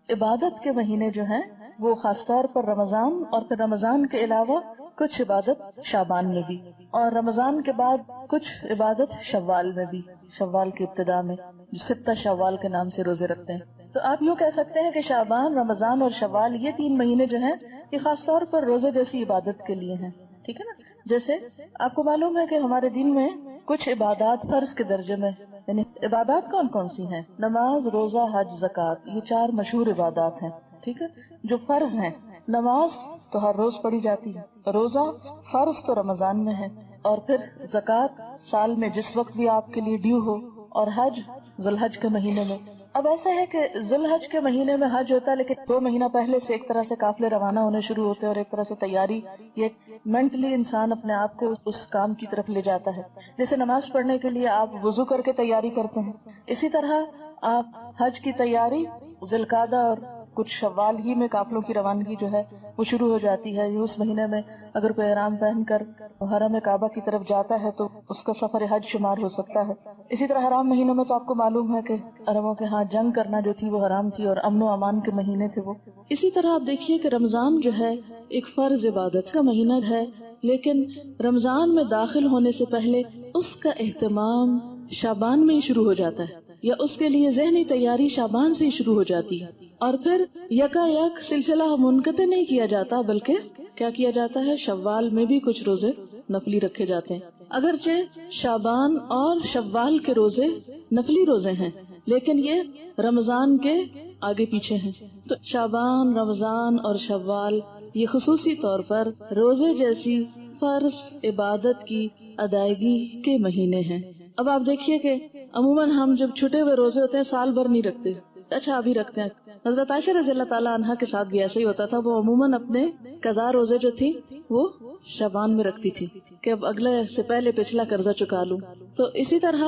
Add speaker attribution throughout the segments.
Speaker 1: عبادت کے مہینے جو ہیں وہ خاص طور پر رمضان اور پھر رمضان کے علاوہ کچھ عبادت شعبان میں بھی، اور رمضان کے بعد کچھ عبادت شوال میں بھی، شوال کی ابتدا میں جو 6 شوال کے نام سے روزے رکھتے ہیں۔ تو آپ یوں کہہ سکتے ہیں کہ شعبان، رمضان اور شوال یہ 3 مہینے جو ہیں یہ خاص طور پر روزے جیسی عبادت کے لیے ہیں، ٹھیک ہے نا۔ جیسے آپ کو معلوم ہے کہ ہمارے دین میں کچھ عبادات فرض کے درجے میں، یعنی عبادات کون کون سی ہیں؟ نماز، روزہ، حج، زکوٰۃ، یہ 4 مشہور عبادات ہیں، ٹھیک ہے، جو فرض ہیں۔ نماز تو ہر روز پڑھی جاتی ہے، روزہ فرض تو رمضان میں ہے، اور پھر زکوٰۃ سال میں جس وقت بھی آپ کے لیے ڈیو ہو، اور حج ذوالحج کے مہینے میں۔ اب ایسا ہے کہ ذوالحج کے مہینے میں حج ہوتا ہے، لیکن 2 مہینہ پہلے سے ایک طرح سے قافلے روانہ ہونے شروع ہوتے ہیں، اور ایک طرح سے تیاری، یہ مینٹلی انسان اپنے آپ کو اس کام کی طرف لے جاتا ہے۔ جیسے نماز پڑھنے کے لیے آپ وضو کر کے تیاری کرتے ہیں، اسی طرح آپ حج کی تیاری ذی القعدہ اور کچھ شوال ہی میں قافلوں کی روانگی جو ہے وہ شروع ہو جاتی ہے۔ اس مہینے میں اگر کوئی احرام پہن کر حرم کعبہ کی طرف جاتا ہے تو اس کا سفر حج شمار ہو سکتا ہے۔ اسی طرح حرام مہینوں میں تو آپ کو معلوم ہے کہ عربوں کے ہاں جنگ کرنا جو تھی وہ حرام تھی، اور امن و امان کے مہینے تھے وہ۔ اسی طرح آپ دیکھیے کہ رمضان جو ہے ایک فرض عبادت کا مہینہ ہے، لیکن رمضان میں داخل ہونے سے پہلے اس کا اہتمام شعبان میں ہی شروع ہو جاتا ہے، یا اس کے لیے ذہنی تیاری شعبان سے ہی شروع ہو جاتی ہے، اور پھر یکا یک سلسلہ منقطع نہیں کیا جاتا، بلکہ کیا کیا جاتا ہے، شوال میں بھی کچھ روزے نفلی رکھے جاتے ہیں۔ اگرچہ شعبان اور شوال کے روزے نفلی روزے ہیں، لیکن یہ رمضان کے آگے پیچھے ہیں۔ تو شعبان، رمضان اور شوال یہ خصوصی طور پر روزے جیسی فرض عبادت کی ادائیگی کے مہینے ہیں۔ اب آپ دیکھیے کہ عموماً ہم جب چھٹے ہوئے روزے ہوتے ہیں سال بھر نہیں رکھتے، اچھا ابھی رکھتے ہیں۔ حضرت عائشہ رضی اللہ تعالیٰ عنہا کے ساتھ بھی ایسا ہی ہوتا تھا، وہ عموماً اپنے قضا روزے جو تھی وہ شعبان میں رکھتی تھی کہ اب اگلے سے پہلے پچھلا قرضہ چکا لوں۔ تو اسی طرح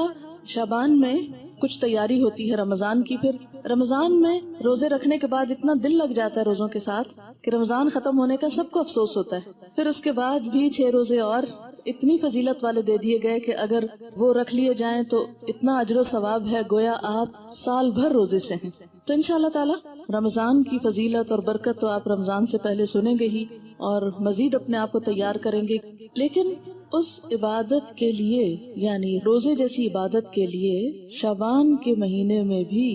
Speaker 1: شعبان میں کچھ تیاری ہوتی ہے رمضان کی، پھر رمضان میں روزے رکھنے کے بعد اتنا دل لگ جاتا ہے روزوں کے ساتھ کہ رمضان ختم ہونے کا سب کو افسوس ہوتا ہے۔ پھر اس کے بعد بھی 6 روزے اور اتنی فضیلت والے دے دیے گئے کہ اگر وہ رکھ لیے جائیں تو اتنا اجر و ثواب ہے گویا آپ سال بھر روزے سے ہیں۔ تو انشاءاللہ تعالی رمضان کی فضیلت اور برکت تو آپ رمضان سے پہلے سنیں گے ہی، اور مزید اپنے آپ کو تیار کریں گے، لیکن اس عبادت کے لیے، یعنی روزے جیسی عبادت کے لیے شعبان کے مہینے میں بھی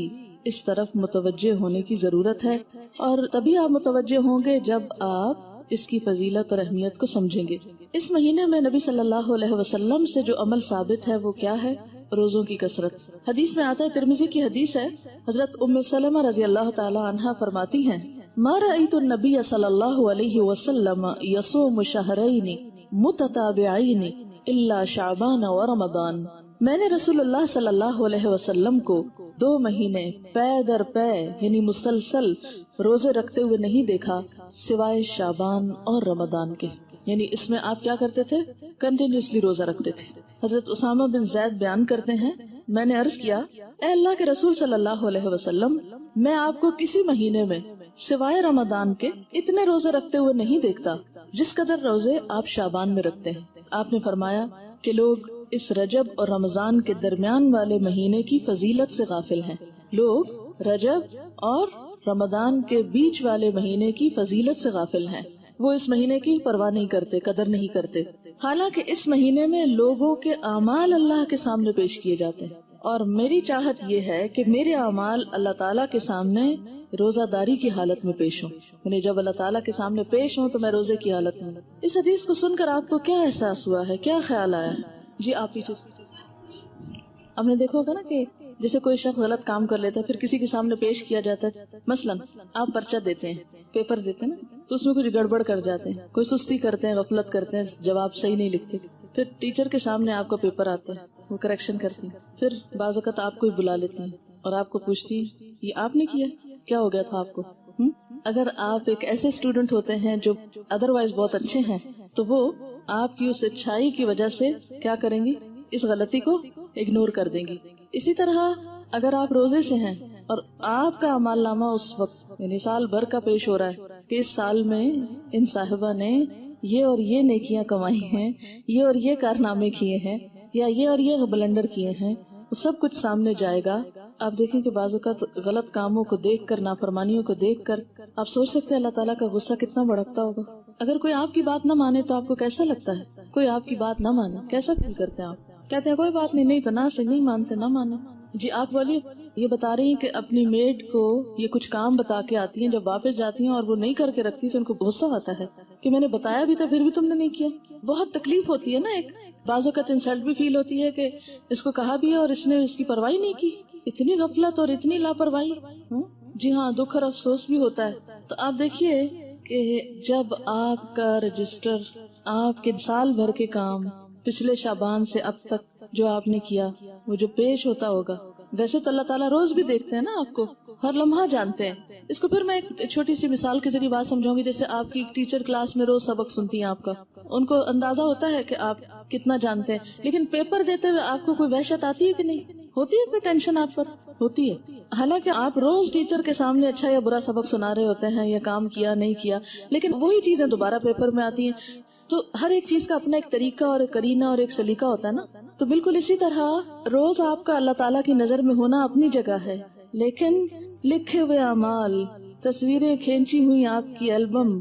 Speaker 1: اس طرف متوجہ ہونے کی ضرورت ہے، اور تبھی آپ متوجہ ہوں گے جب آپ اس کی فضیلت اور اہمیت کو سمجھیں گے۔ اس مہینے میں نبی صلی اللہ علیہ وسلم سے جو عمل ثابت ہے وہ کیا ہے؟ روزوں کی کثرت۔ حدیث میں آتا ہے، ترمذی کی حدیث ہے، حضرت ام سلمہ رضی اللہ تعالی عنہا فرماتی ہیں، ما رأیت النبی صلی اللہ علیہ وسلم یصوم شہرین متتابعین الا شعبان و رمضان۔ میں نے رسول اللہ صلی اللہ علیہ وسلم کو 2 مہینے پے در پے یعنی مسلسل روزے رکھتے ہوئے نہیں دیکھا سوائے شعبان اور رمضان کے، یعنی اس میں آپ کیا کرتے تھے؟ کنٹینیوسلی روزہ رکھتے تھے۔ حضرت اسامہ بن زید بیان کرتے ہیں، میں نے عرض کیا، اے اللہ کے رسول صلی اللہ علیہ وسلم، میں آپ کو کسی مہینے میں سوائے رمضان کے اتنے روزے رکھتے ہوئے نہیں دیکھتا جس قدر روزے آپ شعبان میں رکھتے ہیں۔ آپ نے فرمایا کہ لوگ اس رجب اور رمضان کے درمیان والے مہینے کی فضیلت سے غافل ہیں، لوگ رجب اور رمضان کے بیچ والے مہینے کی فضیلت سے غافل ہیں، وہ اس مہینے کی پرواہ نہیں کرتے، قدر نہیں کرتے، حالانکہ اس مہینے میں لوگوں کے اعمال اللہ کے سامنے پیش کیے جاتے ہیں، اور میری چاہت یہ ہے کہ میرے اعمال اللہ تعالیٰ کے سامنے روزہ داری کی حالت میں پیش ہوں، یعنی جب اللہ تعالیٰ کے سامنے پیش ہوں تو میں روزے کی حالت میں۔ اس حدیث کو سن کر آپ کو کیا احساس ہوا ہے، کیا خیال آیا ہے؟ جی آپ پیچھے آپ نے دیکھا ہوگا نا کہ جیسے کوئی شخص غلط کام کر لیتا ہے پھر کسی کے سامنے پیش کیا جاتا ہے، مثلا آپ پرچہ دیتے ہیں، پیپر دیتے ہیں نا، تو اس میں کچھ گڑبڑ کر جاتے ہیں، کوئی سستی کرتے ہیں، غفلت کرتے ہیں، جواب صحیح نہیں لکھتے، پھر ٹیچر کے سامنے آپ کا پیپر آتا ہے، وہ کریکشن کرتی ہیں، پھر بعض اوقات آپ کو بلا لیتی ہیں اور آپ کو پوچھتی ہیں یہ آپ نے کیا ہو گیا تھا آپ کو؟ اگر آپ ایک ایسے اسٹوڈنٹ ہوتے ہیں جو ادروائز بہت اچھے ہیں تو وہ آپ کی اس اچھائی کی وجہ سے کیا کریں گی؟ اس غلطی کو اگنور کر دیں گی۔ اسی طرح اگر آپ روزے سے ہیں اور آپ کا اعمال نامہ اس وقت یعنی سال بھر کا پیش ہو رہا ہے کہ اس سال میں ان صاحبہ نے یہ اور یہ نیکیاں کمائی ہیں، یہ اور یہ کارنامے کیے ہیں، یا یہ اور یہ بلنڈر کیے ہیں، وہ سب کچھ سامنے جائے گا آپ دیکھیں کہ بعض اوقات غلط کاموں کو دیکھ کر، نافرمانیوں کو دیکھ کر آپ سوچ سکتے ہیں اللہ تعالیٰ کا غصہ کتنا بھڑکتا ہوگا. اگر کوئی آپ کی بات نہ مانے تو آپ کو کیسا لگتا ہے؟ کوئی آپ کی بات نہ مانے کیسا فیل کرتے ہیں آپ؟ کہتے ہیں کوئی بات نہیں، نہیں تو نہ سے نہیں مانتے نہ مانے. جی آپ بولیے. یہ بتا رہی ہیں کہ اپنی میڈ کو یہ کچھ کام بتا کے آتی ہیں، جب واپس جاتی ہیں اور وہ نہیں کر کے رکھتی تو ان کو غصہ آتا ہے کہ میں نے بتایا بھی تھا پھر بھی تم نے نہیں کیا. بہت تکلیف ہوتی ہے نا. ایک بعض اوقات انسلٹ بھی فیل ہوتی ہے کہ اس کو کہا بھی ہے اور اس نے اس کی پرواہی نہیں کی. اتنی غفلت اور اتنی لاپرواہی. جی ہاں، دکھ اور افسوس بھی ہوتا ہے. تو آپ دیکھیے کہ جب آپ کا رجسٹر، آپ کے سال بھر کے کام پچھلے شعبان سے اب تک جو آپ نے کیا وہ جو پیش ہوتا ہوگا، ویسے تو اللہ تعالیٰ روز بھی دیکھتے ہیں نا آپ کو، ہر لمحہ جانتے ہیں. اس کو پھر میں ایک چھوٹی سی مثال کے ذریعے بات سمجھاؤں گی. جیسے آپ کی ٹیچر کلاس میں روز سبق سنتی ہیں آپ کا، ان کو اندازہ ہوتا ہے کہ آپ کتنا جانتے ہیں، لیکن پیپر دیتے ہوئے آپ کو کوئی وحشت آتی ہے کہ نہیں ہوتی ہے؟ کوئی ٹینشن آپ پر ہوتی ہے؟ حالانکہ آپ روز ٹیچر کے سامنے اچھا یا برا سبق سنا رہے ہوتے ہیں، یا کام کیا نہیں کیا، لیکن وہی چیزیں دوبارہ پیپر میں آتی ہیں. تو ہر ایک چیز کا اپنا ایک طریقہ اور ایک کرینہ اور ایک سلیقہ ہوتا ہے نا. تو بالکل اسی طرح روز آپ کا اللہ تعالیٰ کی نظر میں ہونا اپنی جگہ ہے، لیکن لکھے ہوئے اعمال، تصویریں کھینچی ہوئی آپ کی البم،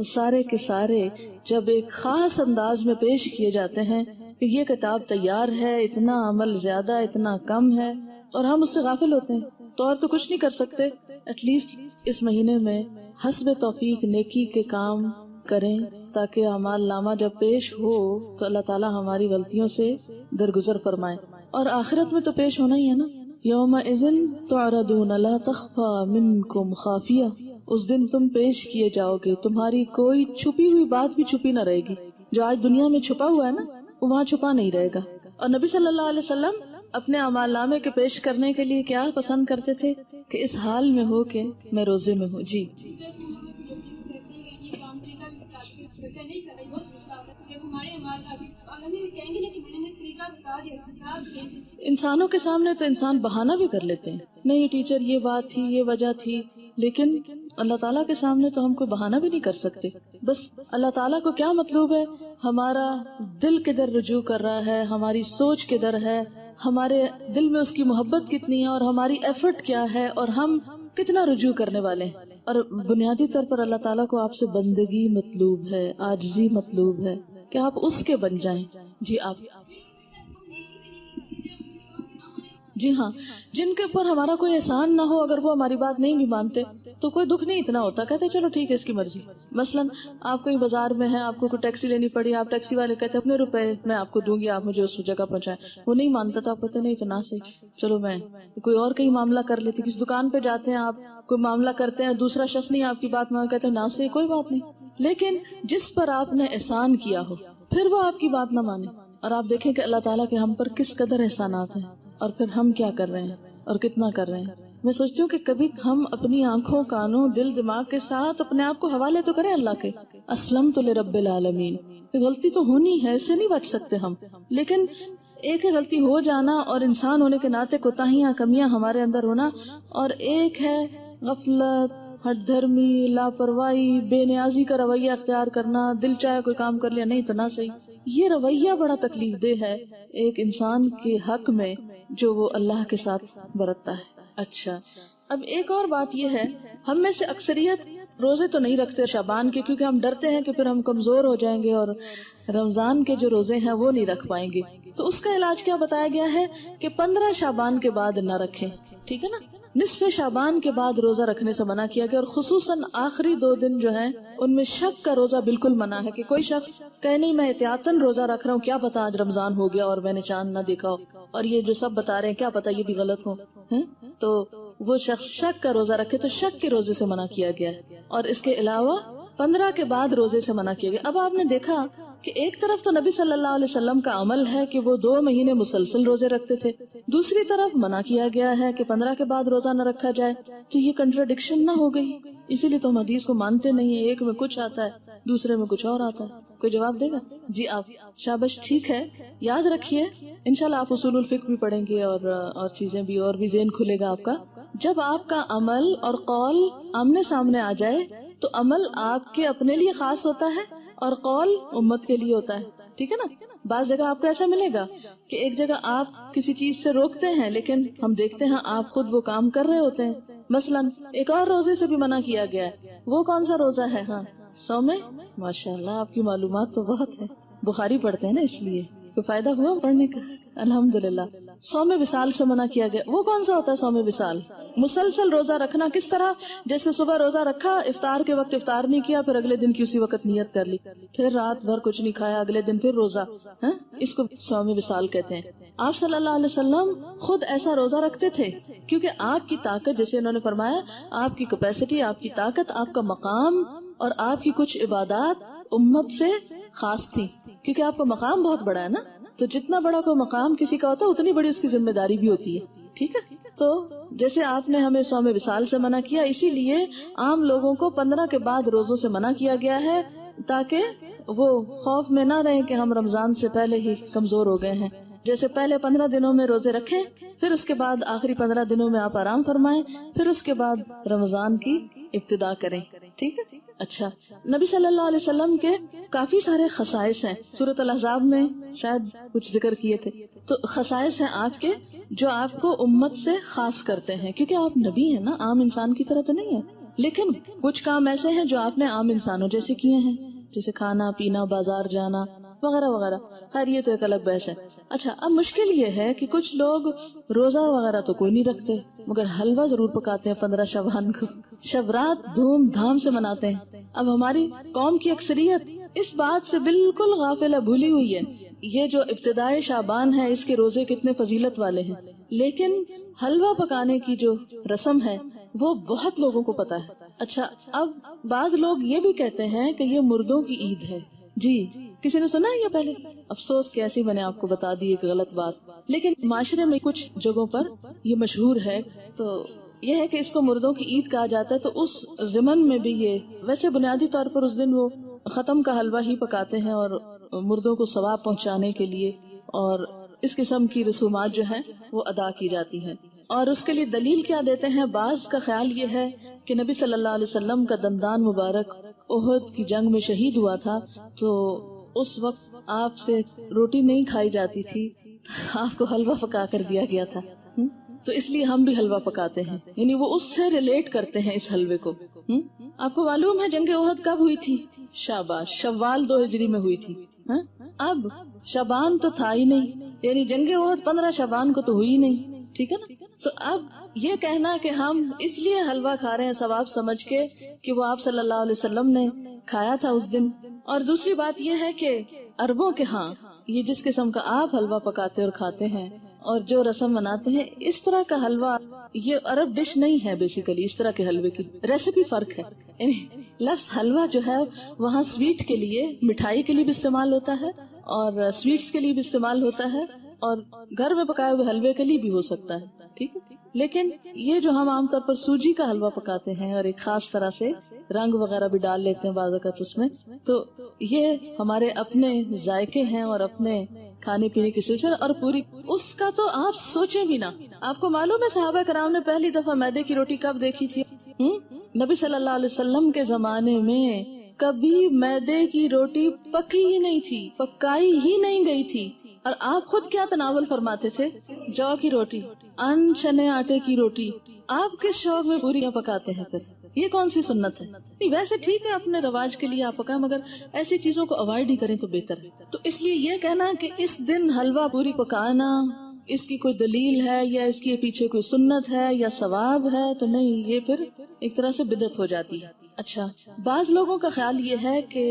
Speaker 1: سارے کے سارے جب ایک خاص انداز میں پیش کیے جاتے ہیں کہ یہ کتاب تیار ہے، اتنا عمل زیادہ، اتنا کم ہے، اور ہم اس سے غافل ہوتے ہیں تو اور تو کچھ نہیں کر سکتے. ایٹ لیسٹ اس مہینے میں حسب توفیق نیکی کے کام کریں تاکہ اعمال نامہ جب پیش ہو تو اللہ تعالیٰ ہماری غلطیوں سے درگزر فرمائے. اور آخرت میں تو پیش ہونا ہی ہے نا. یومئذ تعرضون لا تخفى منکم خافیہ. اس دن تم پیش کیے جاؤ گے، تمہاری کوئی چھپی ہوئی بات بھی چھپی نہ رہے گی. جو آج دنیا میں چھپا ہوا ہے نا وہ وہاں چھپا نہیں رہے گا. اور نبی صلی اللہ علیہ وسلم اپنے اعمال نامے کے پیش کرنے کے لیے کیا پسند کرتے تھے کہ اس حال میں ہو کہ میں روزے میں ہوں. جی انسانوں کے سامنے تو انسان بہانہ بھی کر لیتے ہیں، نہیں ٹیچر یہ بات تھی، یہ وجہ تھی، لیکن اللہ تعالیٰ کے سامنے تو ہم کوئی بہانہ بھی نہیں کر سکتے. بس اللہ تعالیٰ کو کیا مطلوب ہے؟ ہمارا دل کدھر رجوع کر رہا ہے، ہماری سوچ کدھر ہے، ہمارے دل میں اس کی محبت کتنی ہے، اور ہماری ایفرٹ کیا ہے، اور ہم کتنا رجوع کرنے والے ہیں. اور بنیادی طور پر اللہ تعالیٰ کو آپ سے بندگی مطلوب ہے، عاجزی مطلوب ہے کہ آپ اس کے بن جائیں. جی آپ جی ہاں، جن کے اوپر ہمارا کوئی احسان نہ ہو، اگر وہ ہماری بات نہیں بھی مانتے تو کوئی دکھ نہیں اتنا ہوتا، کہتے چلو ٹھیک ہے اس کی مرضی. مثلا آپ کوئی بازار میں ہیں، آپ کو کوئی ٹیکسی لینی پڑی، آپ ٹیکسی والے کہتے اپنے روپے میں آپ کو دوں گی، آپ مجھے اس جگہ پہنچائیں. وہ نہیں مانتا تو آپ کہتے نہیں تو نہ صحیح، چلو میں کوئی اور کہیں معاملہ کر لیتی. کسی دکان پہ جاتے ہیں، آپ کوئی معاملہ کرتے ہیں، دوسرا شخص نہیں آپ کی بات مان، کہتے ہیں نہ صحیح کوئی بات نہیں. لیکن جس پر آپ نے احسان کیا ہو پھر وہ آپ کی بات نہ مانے. اور آپ دیکھیں کہ اللہ تعالیٰ کے ہم پر کس قدر احسانات ہیں، اور پھر ہم کیا کر رہے ہیں اور کتنا کر رہے ہیں. میں سوچتی ہوں کہ کبھی ہم اپنی آنکھوں، کانوں، دل، دماغ کے ساتھ اپنے آپ کو حوالے تو کریں اللہ کے. اسلمت لرب العالمین. غلطی تو ہونی ہے، اس سے نہیں بچ سکتے ہم، لیکن ایک ہے غلطی ہو جانا اور انسان ہونے کے ناطے کوتاہیاں، کمیاں ہمارے اندر ہونا، اور ایک ہے غفلت، ہٹ دھرمی، لاپرواہی، بے نیازی کا رویہ اختیار کرنا، دل چاہے کوئی کام کر لیا نہیں تو نہ صحیح. یہ رویہ بڑا تکلیف دہ ہے ایک انسان کے حق میں جو وہ اللہ کے ساتھ برتتا ہے. اچھا، اب ایک اور بات یہ ہے، ہم میں سے اکثریت روزے تو نہیں رکھتے شعبان کے، کیونکہ ہم ڈرتے ہیں کہ پھر ہم کمزور ہو جائیں گے اور رمضان کے جو روزے ہیں وہ نہیں رکھ پائیں گے. تو اس کا علاج کیا بتایا گیا ہے کہ 15 شعبان کے بعد نہ رکھیں. ٹھیک ہے نا، نصف شعبان کے بعد روزہ رکھنے سے منع کیا گیا، اور خصوصاً آخری 2 دن جو ہیں ان میں شک کا روزہ بالکل منع ہے. کہ کوئی شخص کہے نہیں میں احتیاطاً روزہ رکھ رہا ہوں، کیا پتا آج رمضان ہو گیا اور میں نے چاند نہ دیکھا ہو، اور یہ جو سب بتا رہے ہیں کیا پتا یہ بھی غلط ہو، تو وہ شخص شک کا روزہ رکھے. تو شک کے روزے سے منع کیا گیا ہے، اور اس کے علاوہ 15 کے بعد روزے سے منع کیا گیا. اب آپ نے دیکھا کہ ایک طرف تو نبی صلی اللہ علیہ وسلم کا عمل ہے کہ وہ 2 مہینے مسلسل روزے رکھتے تھے، دوسری طرف منع کیا گیا ہے کہ 15 کے بعد روزہ نہ رکھا جائے. تو یہ کنٹراڈکشن نہ ہو گئی؟ اسی لیے تو ہم حدیث کو مانتے نہیں ہیں، ایک میں کچھ آتا ہے دوسرے میں کچھ اور آتا ہے. کوئی جواب دے گا؟ جی آپ. شابش، ٹھیک ہے، یاد رکھیے انشاءاللہ آپ اصول الفقہ بھی پڑھیں گے اور چیزیں بھی، اور بھی ذہن کھلے گا آپ کا. جب آپ کا عمل اور قول آمنے سامنے آ جائے تو عمل آپ کے اپنے لیے خاص ہوتا ہے اور قول امت کے لیے ہوتا ہے. ٹھیک ہے نا؟ بعض جگہ آپ کو ایسا ملے گا کہ ایک جگہ آپ کسی چیز سے روکتے ہیں لیکن ہم دیکھتے ہیں آپ خود وہ کام کر رہے ہوتے ہیں. مثلاً ایک اور روزے سے بھی منع کیا گیا ہے. وہ کون سا روزہ ہے؟ ہاں صوم. ماشاء اللہ آپ کی معلومات تو بہت ہے. بخاری پڑھتے ہیں نا اس لیے کوئی فائدہ ہوا پڑھنے کا؟ الحمدللہ. صوم وصال سے منع کیا گیا. وہ کون سا ہوتا ہے صوم وصال؟ مسلسل روزہ رکھنا. کس طرح؟ جیسے صبح روزہ رکھا، افطار کے وقت افطار نہیں کیا، پھر اگلے دن کی اسی وقت نیت کر لی، پھر رات بھر کچھ نہیں کھایا، اگلے دن پھر روزہ. اس کو صوم وصال کہتے ہیں. آپ صلی اللہ علیہ وسلم خود ایسا روزہ رکھتے تھے کیونکہ آپ کی طاقت، جیسے انہوں نے فرمایا، آپ کی کیپیسٹی، آپ کی طاقت، آپ کا مقام اور آپ کی کچھ عبادات امت سے خاص تھی. کیونکہ آپ کا مقام بہت بڑا ہے نا، تو جتنا بڑا کوئی مقام کسی کا ہوتا ہے اتنی بڑی اس کی ذمہ داری بھی ہوتی ہے. ٹھیک ہے. تو جیسے آپ نے ہمیں صوم وصال سے منع کیا، اسی لیے عام لوگوں کو 15 کے بعد روزوں سے منع کیا گیا ہے تاکہ وہ خوف میں نہ رہیں کہ ہم رمضان سے پہلے ہی کمزور ہو گئے ہیں. جیسے پہلے 15 دنوں میں روزے رکھیں، پھر اس کے بعد آخری 15 دنوں میں آپ آرام فرمائیں، پھر اس کے بعد رمضان کی ابتدا کریں. ٹھیک ہے. اچھا، نبی صلی اللہ علیہ وسلم کے کافی سارے خصائص ہیں. سورۃ الاحزاب میں شاید کچھ ذکر کیے تھے. تو خصائص ہیں آپ کے جو آپ کو امت سے خاص کرتے ہیں، کیونکہ آپ نبی ہیں نا، عام انسان کی طرح تو نہیں ہے. لیکن کچھ کام ایسے ہیں جو آپ نے عام انسانوں جیسے کیے ہیں، جیسے کھانا پینا، بازار جانا وغیرہ وغیرہ. خیر یہ تو ایک الگ بحث ہے. اچھا، اب مشکل یہ ہے کہ کچھ لوگ روزہ وغیرہ تو کوئی نہیں رکھتے مگر حلوہ ضرور پکاتے ہیں 15 شعبان کو، شب رات دھوم دھام سے مناتے ہیں. اب ہماری قوم کی اکثریت اس بات سے بالکل غافل ہے، بھولی ہوئی ہے. یہ جو ابتدائی شعبان ہے اس کے روزے کتنے فضیلت والے ہیں، لیکن حلوہ پکانے کی جو رسم ہے وہ بہت لوگوں کو پتا ہے. اچھا، اب بعض لوگ یہ بھی کہتے ہیں کہ یہ مردوں کی عید ہے. جی، کسی نے سنا ہے یہ پہلے؟ افسوس کہ ایسی میں نے آپ کو بتا دی ایک غلط بات. لیکن معاشرے میں کچھ جگہوں پر یہ مشہور ہے. تو یہ ہے کہ اس کو مردوں کی عید کہا جاتا ہے. تو اس ضمن میں بھی یہ ویسے بنیادی طور پر اس دن وہ ختم کا حلوہ ہی پکاتے ہیں اور مردوں کو ثواب پہنچانے کے لیے، اور اس قسم کی رسومات جو ہیں وہ ادا کی جاتی ہیں. اور اس کے لیے دلیل کیا دیتے ہیں؟ بعض کا خیال یہ ہے کہ نبی صلی اللہ علیہ وسلم کا دندان مبارک احد کی جنگ میں شہید ہوا تھا، تو اس وقت آپ سے روٹی نہیں کھائی جاتی تھی، آپ کو حلوہ پکا کر دیا گیا تھا. تو اس لیے ہم بھی حلوہ پکاتے ہیں، یعنی وہ اس سے ریلیٹ کرتے ہیں اس حلوے کو. آپ کو معلوم ہے جنگ احد کب ہوئی تھی؟ شاباش، شوال 2 ہجری میں ہوئی تھی. اب شعبان تو تھا ہی نہیں، یعنی جنگ احد 15 شعبان کو تو ہوئی نہیں. ٹھیک ہے نا. تو اب یہ کہنا کہ ہم اس لیے حلوہ کھا رہے ہیں ثواب سمجھ کے کہ وہ آپ صلی اللہ علیہ وسلم نے کھایا تھا اس دن. اور دوسری بات یہ ہے کہ عربوں کے ہاں یہ جس قسم کا آپ حلوہ پکاتے اور کھاتے ہیں اور جو رسم مناتے ہیں، اس طرح کا حلوہ یہ عرب ڈش نہیں ہے. بیسیکلی اس طرح کے حلوے کی ریسیپی فرق ہے. لفظ حلوہ جو ہے وہاں سویٹ کے لیے، مٹھائی کے لیے بھی استعمال ہوتا ہے اور سویٹس کے لیے بھی استعمال ہوتا ہے اور گھر میں پکائے ہوئے حلوے کے لیے بھی ہو سکتا ہے. ٹھیک ہے. لیکن یہ جو ہم عام طور پر سوجی کا حلوہ پکاتے ہیں اور ایک خاص طرح سے رنگ وغیرہ بھی ڈال لیتے ہیں بعض اوقات اس میں، تو یہ ہمارے اپنے ذائقے ہیں اور اپنے کھانے پینے کی سلسلہ. اور پوری اس کا تو آپ سوچیں بھی نہ. آپ کو معلوم ہے صحابہ کرام نے پہلی دفعہ میدے کی روٹی کب دیکھی تھی؟ نبی صلی اللہ علیہ وسلم کے زمانے میں کبھی میدے کی روٹی پکی ہی نہیں تھی، پکائی ہی نہیں گئی تھی. اور آپ خود کیا تناول فرماتے تھے؟ جو کی روٹی، ان چنے آٹے کی روٹی. آپ کس شوق میں پوریاں پکاتے ہیں؟ پھر یہ کون سی سنت ہے؟ ویسے ٹھیک ہے اپنے رواج کے لیے آپ پکائیں، مگر ایسی چیزوں کو اوائڈ ہی کریں تو بہتر ہے. تو اس لیے یہ کہنا کہ اس دن حلوہ پوری پکانا اس کی کوئی دلیل ہے یا اس کے پیچھے کوئی سنت ہے یا ثواب ہے، تو نہیں، یہ پھر ایک طرح سے بدعت ہو جاتی ہے. اچھا، بعض لوگوں کا خیال یہ ہے کہ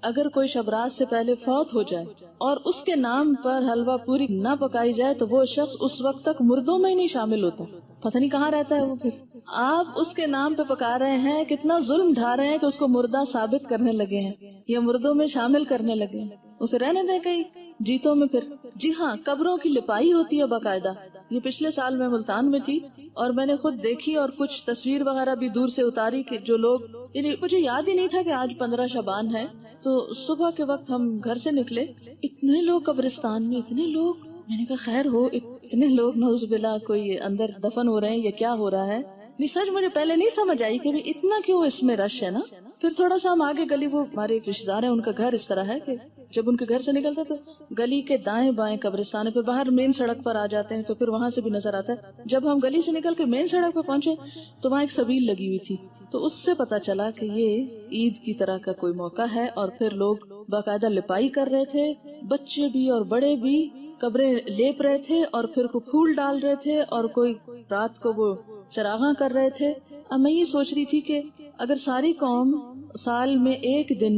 Speaker 1: اگر کوئی شب رات سے پہلے فوت ہو جائے اور اس کے نام پر حلوہ پوری نہ پکائی جائے تو وہ شخص اس وقت تک مردوں میں ہی نہیں شامل ہوتا. پتہ نہیں کہاں رہتا ہے وہ. پھر آپ اس کے نام پہ پکا رہے ہیں، کتنا ظلم ڈھا رہے ہیں کہ اس کو مردہ ثابت کرنے لگے ہیں یا مردوں میں شامل کرنے لگے ہیں. اسے رہنے دیں کہیں جیتوں میں. پھر جی ہاں، قبروں کی لپائی ہوتی ہے باقاعدہ. یہ پچھلے سال میں ملتان میں تھی اور میں نے خود دیکھی اور کچھ تصویر وغیرہ بھی دور سے اتاری کہ جو لوگ، یعنی مجھے یاد ہی نہیں تھا کہ آج 15 شعبان ہے. تو صبح کے وقت ہم گھر سے نکلے، اتنے لوگ قبرستان میں، اتنے لوگ. میں نے کہا خیر ہو، اتنے لوگ نعوذ باللہ کوئی اندر دفن ہو رہے ہیں یا کیا ہو رہا ہے. نہیں سچ مجھے پہلے نہیں سمجھ آئی کہ اتنا کیوں اس میں رش ہے نا. پھر تھوڑا سا ہم آگے گلی، وہ ہمارے ایک رشتے دار ہیں، ان کا گھر اس طرح ہے کہ جب ان کے گھر سے نکلتے تو گلی کے دائیں بائیں قبرستان پہ باہر مین سڑک پر آ جاتے ہیں تو پھر وہاں سے بھی نظر آتا ہے. جب ہم گلی سے نکل کے مین سڑک پہ پہنچے تو وہاں ایک سبیل لگی ہوئی تھی، تو اس سے پتا چلا کہ یہ عید کی طرح کا کوئی موقع ہے. اور پھر لوگ باقاعدہ لپائی کر رہے تھے، بچے بھی اور بڑے بھی قبریں لیپ رہے تھے، اور پھر کوئی پھول ڈال رہے تھے، اور کوئی رات کو وہ چراغاں کر رہے تھے. اب میں یہ سوچ رہی تھی کہ اگر ساری قوم سال میں ایک دن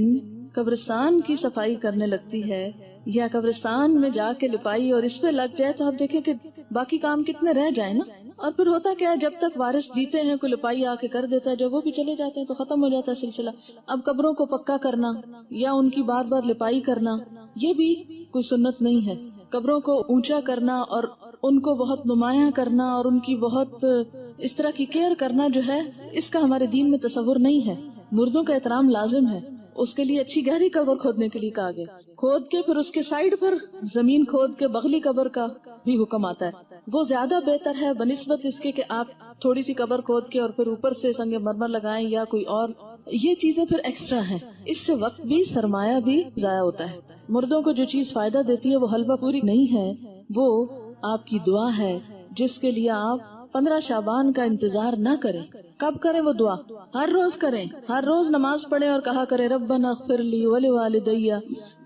Speaker 1: قبرستان کی صفائی کرنے لگتی ہے یا قبرستان میں جا کے لپائی اور اس پہ لگ جائے، تو آپ دیکھیں کہ باقی کام کتنے رہ جائیں نا. اور پھر ہوتا کیا ہے، جب تک وارث جیتے ہیں کوئی لپائی آ کے کر دیتا ہے، جب وہ بھی چلے جاتے ہیں تو ختم ہو جاتا ہے سلسلہ. اب قبروں کو پکا کرنا یا ان کی بار بار لپائی کرنا یہ بھی کوئی سنت نہیں ہے. قبروں کو اونچا کرنا اور ان کو بہت نمایاں کرنا اور ان کی بہت اس طرح کی کیئر کرنا جو ہے، اس کا ہمارے دین میں تصور نہیں ہے. مردوں کا احترام لازم ہے، اس کے لیے اچھی گہری قبر کھودنے کے لیے کہا گیا، کھود کے پھر اس کے سائڈ پر زمین کھود کے بغلی قبر کا بھی حکم آتا ہے. وہ زیادہ بہتر ہے بنسبت اس کے کہ آپ تھوڑی سی قبر کھود کے اور پھر اوپر سے سنگ مرمر لگائیں یا کوئی اور. یہ چیزیں پھر ایکسٹرا ہیں، اس سے وقت بھی سرمایہ بھی ضائع ہوتا ہے. مردوں کو جو چیز فائدہ دیتی ہے وہ حلوہ پوری نہیں ہے، وہ آپ کی دعا ہے، جس کے لیے آپ 15 شعبان کا انتظار نہ کریں. کب کریں وہ دعا؟ ہر روز کریں، ہر روز نماز پڑھیں اور کہا کریں ربنا اغفر لی ولوالدی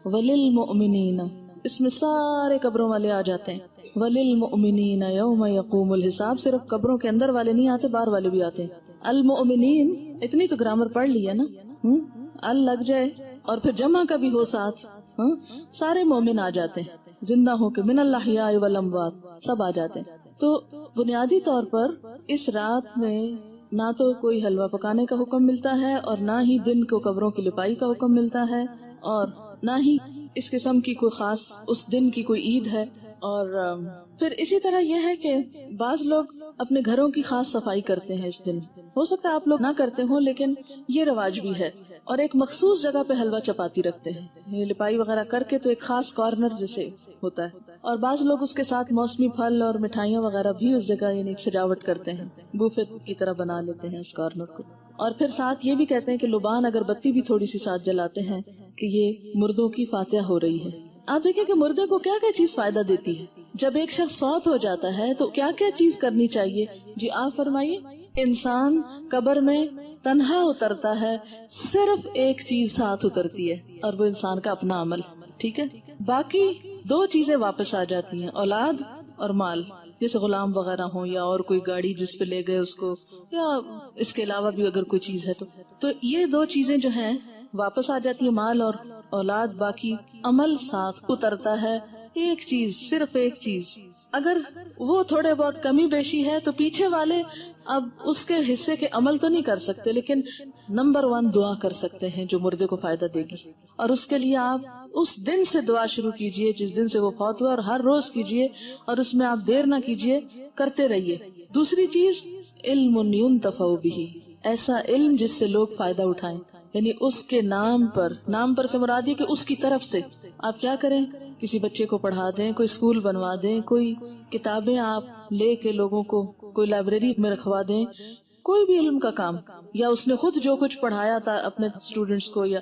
Speaker 1: وللمؤمنین. اس میں سارے قبروں والے آ جاتے ہیں. وللمؤمنین یوم یقوم الحساب. صرف قبروں کے اندر والے نہیں آتے، باہر والے بھی آتے ہیں. المؤمنین اتنی تو گرامر پڑھ لی ہے نا، ال لگ جائے اور پھر جمع کا بھی ہو ساتھ، سارے مومن آ جاتے ہیں، زندہ ہو کے من الاحیاء والاموات سب آ جاتے ہیں. تو بنیادی طور پر اس رات میں نہ تو کوئی حلوہ پکانے کا حکم ملتا ہے اور نہ ہی دن کو قبروں کی لپائی کا حکم ملتا ہے، اور نہ ہی اس قسم کی کوئی خاص اس دن کی کوئی عید ہے. اور پھر اسی طرح یہ ہے کہ بعض لوگ اپنے گھروں کی خاص صفائی کرتے ہیں اس دن. ہو سکتا ہے آپ لوگ نہ کرتے ہوں، لیکن یہ رواج بھی ہے. اور ایک مخصوص جگہ پہ حلوہ چپاتی رکھتے ہیں، یہ لپائی وغیرہ کر کے تو ایک خاص کارنر جیسے ہوتا ہے. اور بعض لوگ اس کے ساتھ موسمی پھل اور مٹھائیاں وغیرہ بھی اس جگہ یعنی سجاوٹ کرتے ہیں، بوفے کی طرح بنا لیتے ہیں اس کارنر کو. اور پھر ساتھ یہ بھی کہتے ہیں کہ لبان اگر بتی بھی تھوڑی سی ساتھ جلاتے ہیں کہ یہ مردوں کی فاتحہ ہو رہی ہے. آپ دیکھیں کہ مردے کو کیا کیا چیز فائدہ دیتی ہے. جب ایک شخص فوت ہو جاتا ہے تو کیا کیا چیز کرنی چاہیے؟ جی آپ فرمائیے. انسان قبر میں تنہا اترتا ہے، صرف ایک چیز ساتھ اترتی ہے اور وہ انسان کا اپنا عمل. ٹھیک ہے، باقی 2 چیزیں واپس آ جاتی ہیں، اولاد اور مال. جیسے غلام وغیرہ ہوں یا اور کوئی گاڑی جس پہ لے گئے اس کو، یا اس کے علاوہ بھی اگر کوئی چیز ہے تو یہ 2 چیزیں جو ہیں واپس آ جاتی ہیں، مال اور اولاد. باقی عمل ساتھ اترتا ہے. ایک چیز، صرف ایک چیز، اگر وہ تھوڑے بہت کمی بیشی ہے تو پیچھے والے اب اس کے حصے کے عمل تو نہیں کر سکتے، لیکن نمبر 1 دعا کر سکتے ہیں جو مردے کو فائدہ دے گی. اور اس کے لیے آپ اس دن سے دعا شروع کیجئے جس دن سے وہ فوت ہوا، اور ہر روز کیجئے، اور اس میں آپ دیر نہ کیجئے، کرتے رہیے. دوسری چیز علم ينتفع به، ایسا علم جس سے لوگ فائدہ اٹھائیں، یعنی اس کے نام پر سے مراد یہ کہ اس کی طرف سے آپ کیا کریں، کسی بچے کو پڑھا دیں، کوئی اسکول بنوا دیں، کوئی کتابیں آپ لے کے لوگوں کو کوئی لائبریری میں رکھوا دیں، کوئی بھی علم کا کام، یا اس نے خود جو کچھ پڑھایا تھا اپنے اسٹوڈینٹس کو، یا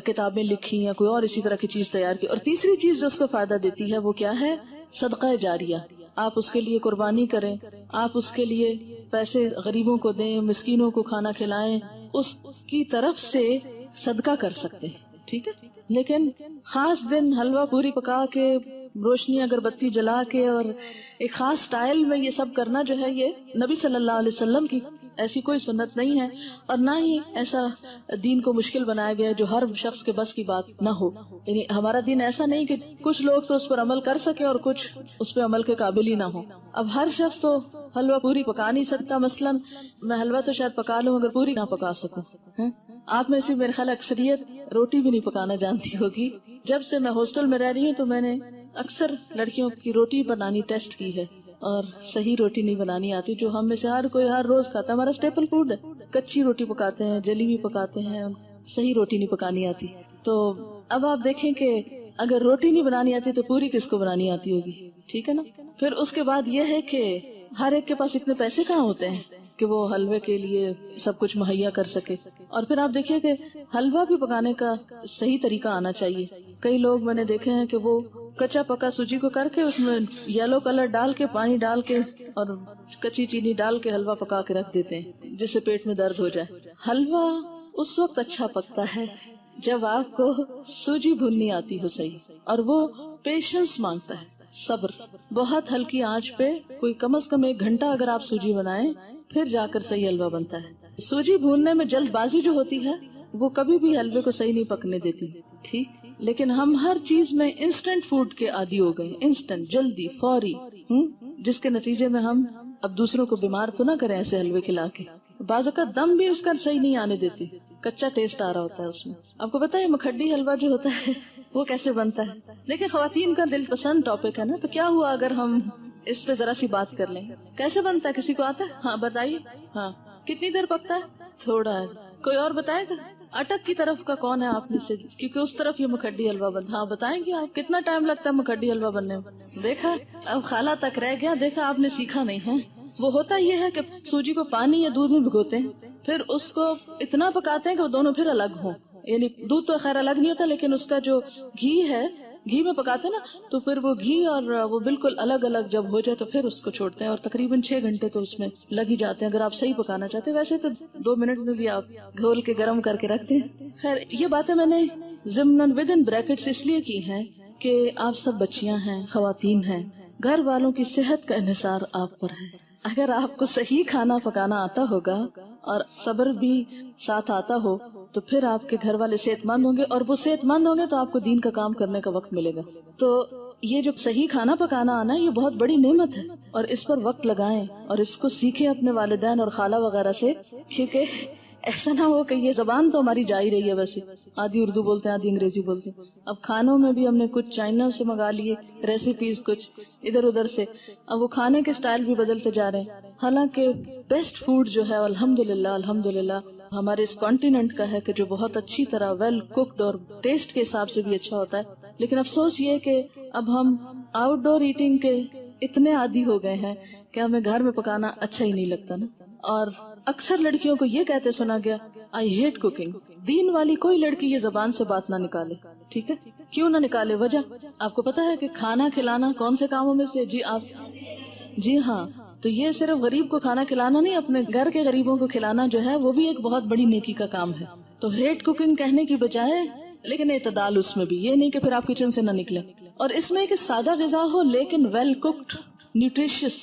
Speaker 1: کتابیں لکھی یا کوئی اور اسی طرح کی چیز تیار کی. اور تیسری چیز جو اس کو فائدہ دیتی ہے وہ کیا ہے؟ صدقہ جاریہ. آپ اس کے لیے قربانی کریں، آپ اس کے لیے پیسے غریبوں کو دیں، مسکینوں کو کھانا کھلائیں، اس کی طرف سے صدقہ کر سکتے ہیں. ٹھیک ہے، لیکن خاص دن حلوہ پوری پکا کے، روشنی اگربتی جلا کے اور ایک خاص سٹائل میں یہ سب کرنا جو ہے، یہ نبی صلی اللہ علیہ وسلم کی ایسی کوئی سنت نہیں ہے، اور نہ ہی ایسا دین کو مشکل بنایا گیا ہے جو ہر شخص کے بس کی بات نہ ہو. یعنی ہمارا دین ایسا نہیں کہ کچھ لوگ تو اس پر عمل کر سکے اور کچھ اس پہ عمل کے قابل ہی نہ ہو. اب ہر شخص تو حلوہ پوری پکا نہیں سکتا. مثلا میں حلوہ تو شاید پکا لوں مگر پوری نہ پکا سکوں. آپ میں سے میرے خیال اکثریت روٹی بھی نہیں پکانا جانتی ہوگی. جب سے میں ہاسٹل میں رہ رہی ہوں تو میں نے اکثر لڑکیوں کی روٹی بنانی ٹیسٹ کی ہے، اور صحیح روٹی نہیں بنانی آتی، جو ہم میں سے ہر کوئی ہر روز کھاتا ہے. ہمارا اسٹیپل فوڈ ہے. کچی روٹی پکاتے ہیں، جلی بھی پکاتے ہیں، صحیح روٹی نہیں پکانی آتی. تو اب آپ دیکھیں کہ اگر روٹی نہیں بنانی آتی تو پوری کس کو بنانی آتی ہوگی. ٹھیک ہے نا. پھر اس کے بعد یہ ہے کہ ہر ایک کے پاس اتنے پیسے کہاں ہوتے ہیں. کہ وہ حلوے کے لیے سب کچھ مہیا کر سکے. اور پھر آپ دیکھیے کہ حلوہ بھی پکانے کا صحیح طریقہ آنا چاہیے. کئی لوگ میں نے دیکھے ہیں کہ وہ کچا پکا سوجی کو کر کے اس میں یلو کلر ڈال کے پانی ڈال کے اور کچی چینی ڈال کے حلوہ پکا کے رکھ دیتے ہیں جس سے پیٹ میں درد ہو جائے. حلوہ اس وقت اچھا پکتا ہے جب آپ کو سوجی بھوننی آتی ہو صحیح, اور وہ پیشنس مانگتا ہے, صبر. بہت ہلکی آنچ پہ کوئی کم از کم 1 گھنٹہ اگر آپ سوجی بنائیں پھر جا کر صحیح حلوہ بنتا ہے. سوجی بھوننے میں جلد بازی جو ہوتی ہے وہ کبھی بھی حلوے کو صحیح نہیں پکنے دیتی, ٹھیک. لیکن ہم ہر چیز میں انسٹنٹ فوڈ کے عادی ہو گئے, انسٹنٹ, جلدی, فوری, جس کے نتیجے میں ہم اب دوسروں کو بیمار تو نہ کریں ایسے حلوے کھلا کے. بعض اوقات دم بھی اس کا صحیح نہیں آنے دیتی, کچا ٹیسٹ آ رہا ہوتا ہے اس میں. آپ کو پتا ہے مکھڈی حلوہ جو ہوتا ہے وہ کیسے بنتا ہے؟ دیکھیں خواتین کا دل پسند ٹاپک ہے نا, تو کیا ہوا اگر ہم اس پہ ذرا سی بات کر لیں. کیسے بنتا ہے, کسی کو آتا ہے؟ ہاں بتائیے. ہاں, کتنی دیر پکتا ہے؟ تھوڑا ہے. کوئی اور بتائے گا؟ اٹک کی طرف کا کون ہے آپ میں سے, کیونکہ اس طرف یہ مکھڈی حلوہ بنتا. ہاں بتائیں گے آپ کتنا ٹائم لگتا ہے مکھڈی حلوہ بننے میں؟ دیکھا, اب خالہ تک رہ گیا. دیکھا آپ نے سیکھا نہیں ہے. وہ ہوتا یہ ہے کہ سوجی کو پانی یا دودھ میں بھگوتے ہیں, پھر اس کو اتنا پکاتے ہیں کہ وہ دونوں پھر الگ ہوں. یعنی دودھ تو خیر الگ نہیں ہوتا, لیکن اس کا جو گھی ہے, گھی میں پکاتے نا, تو پھر وہ گھی اور وہ بالکل الگ الگ جب ہو جائے تو پھر اس کو چھوڑتے ہیں. اور تقریباً 6 گھنٹے تو اس میں لگ ہی جاتے ہیں اگر آپ صحیح پکانا چاہتے ہیں. ویسے تو 2 منٹ میں بھی آپ گھول کے گرم کر کے رکھتے ہیں. خیر یہ باتیں میں نے ضمن ودن بریکٹس اس لیے کی ہیں کہ آپ سب بچیاں ہیں, خواتین ہیں, گھر والوں کی صحت کا انحصار آپ پر ہے. اگر آپ کو صحیح کھانا پکانا آتا ہوگا اور صبر بھی ساتھ آتا ہو تو پھر آپ کے گھر والے صحت مند ہوں گے, اور وہ صحت مند ہوں گے تو آپ کو دین کا کام کرنے کا وقت ملے گا. تو یہ جو صحیح کھانا پکانا آنا یہ بہت بڑی نعمت ہے, اور اس پر وقت لگائیں اور اس کو سیکھیں اپنے والدین اور خالہ وغیرہ سے, کیونکہ ایسا نہ ہو کہ یہ زبان تو ہماری جا ہی رہی ہے, ویسے آدھی اردو بولتے ہیں آدھی انگریزی بولتے ہیں. اب کھانوں میں بھی ہم نے کچھ چائنا سے منگا لیے ریسیپیز, کچھ ادھر ادھر سے, اب وہ کھانے کے سٹائل بھی بدلتے جا رہے ہیں. حالانکہ بیسٹ فوڈ جو ہے الحمدللہ ہمارے اس کانٹیننٹ کا ہے کہ جو بہت اچھی طرح ویل کوکڈ اور ٹیسٹ کے حساب سے بھی اچھا ہوتا ہے. لیکن افسوس یہ کہ اب ہم آؤٹ ڈور ایٹنگ کے اتنے عادی ہو گئے ہیں کہ ہمیں گھر میں پکانا اچھا ہی نہیں لگتا نا. اور اکثر لڑکیوں کو یہ کہتے سنا گیا آئی ہیٹ کوکنگ. دین والی کوئی لڑکی یہ زبان سے بات نہ نکالے, ٹھیک ہے, کیوں نہ نکالے؟ وجہ آپ کو پتا ہے کہ کھانا کھلانا کون سے کاموں میں سے, جی ہاں, تو یہ صرف غریب کو کھانا کھلانا نہیں, اپنے گھر کے غریبوں کو کھلانا جو ہے وہ بھی ایک بہت بڑی نیکی کا کام ہے. تو ہیٹ کوکنگ کہنے کی بجائے لیکن اعتدال اس میں بھی, یہ نہیں کہ پھر آپ کچن سے نہ نکلیں. اور اس میں کہ سادہ غذا ہو لیکن ویل کوکڈ, نیوٹریشس,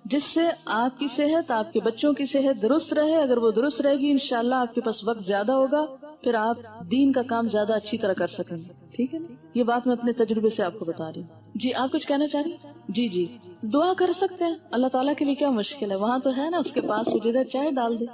Speaker 1: جس سے آپ کی صحت, آپ کے بچوں کی صحت درست رہے. اگر وہ درست رہے گی انشاءاللہ آپ کے پاس وقت زیادہ ہوگا, پھر آپ دین کا کام زیادہ اچھی طرح کر سکیں گے, ٹھیک ہے. یہ بات میں اپنے تجربے سے آپ کو بتا رہی ہوں. جی آپ کچھ کہنا چاہ رہی ہیں؟ جی دعا کر سکتے ہیں, اللہ تعالیٰ کے لیے کیا مشکل ہے, وہاں تو ہے نا اس کے پاس, جدھر چاہے ڈال دے.